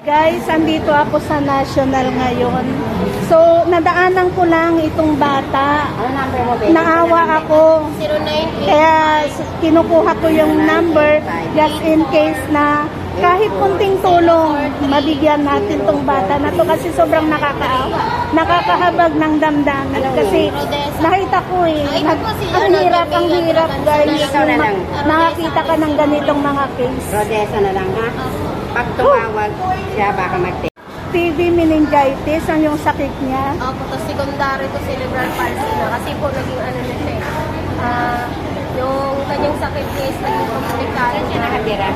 Guys, andito ako sa National ngayon. So, nadaanan ko lang itong bata. Ano number mo, baby? Naawa ako. 0988. Kaya kinukuha ko yung number just in case na kahit kunting tulong, mabigyan natin tong bata na to kasi sobrang nakakaawa. Nakakahabag ng damdamin kasi nakita ko ang hirap guys. Nakakita ka ng ganitong mga case. Rodessa na lang, ha? Pag tumawag siya, baka mag-text. TB meningitis, ang yung sakit niya. Opo, to secondary to cerebral palsy na. Kasi po naging ano na siya. Yung kanyang sakit niya is naging komplikado. Saan siya nakatira?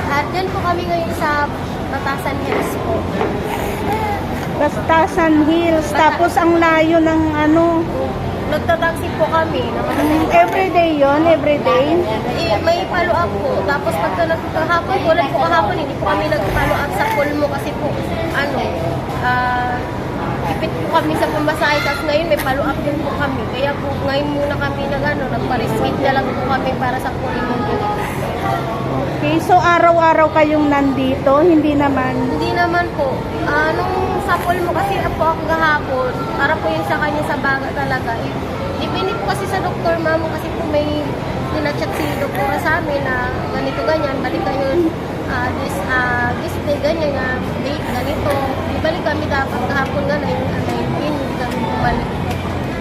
At dyan po kami ngayon sa Batasan Hills po. Bastasan Hills. Tapos ang layo ng ano. Nagtataksi po kami. Everyday yon, everyday. May follow up po. Tapos pagka nagkahapon, tulad po kahapon, hindi po kami nag-follow up sa pulmo kasi po, ipit po kami sa pamasahe. Tapos ngayon may follow up din po kami. Kaya po ngayon muna kami nagpa-riskit na lang po kami para sa pulmo. Okay, so araw-araw kayong nandito? Hindi naman? Hindi naman po. Nung sa pulmo kasi po ako kahapon, para po yun sa kanya sa baga talaga. Depende po kasi sa doktor, ma'am, kasi po may ninachat si doktor sa amin na ganito ganyan, balik kayo this day ganyan na date ganito. Ibalik kami dapat kahapon nga na yung 19, hindi kami bumalik.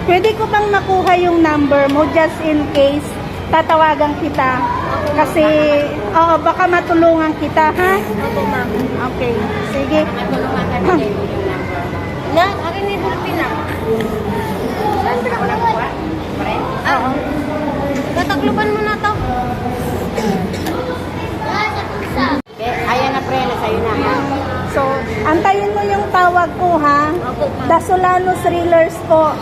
Pwede ko bang makuha yung number mo just in case tatawagan kita? Kasi baka matulungan kita, ha? Opo, ma'am. Okay, sige. Matulungan ka na din yung number. Na, akin ni Bulpina. Saan ka ko nakuha? Friend? Oo. Tatakluban mo na to. Ayan na, pre, sa'yo na, ha? So, antayin mo yung tawag ko, ha? Opo, ma'am. Dasolano Thrillers po.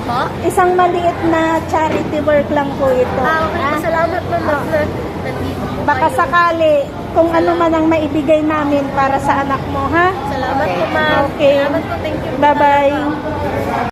Po? Isang maliit na charity work lang po ito. Okay. Salamat, ma'am. Nandito po Baka kayo. sakali kung ano man ang maibigay namin para sa anak mo, ha? Salamat po, ma'am. Okay. Salamat po. Thank you. Bye-bye.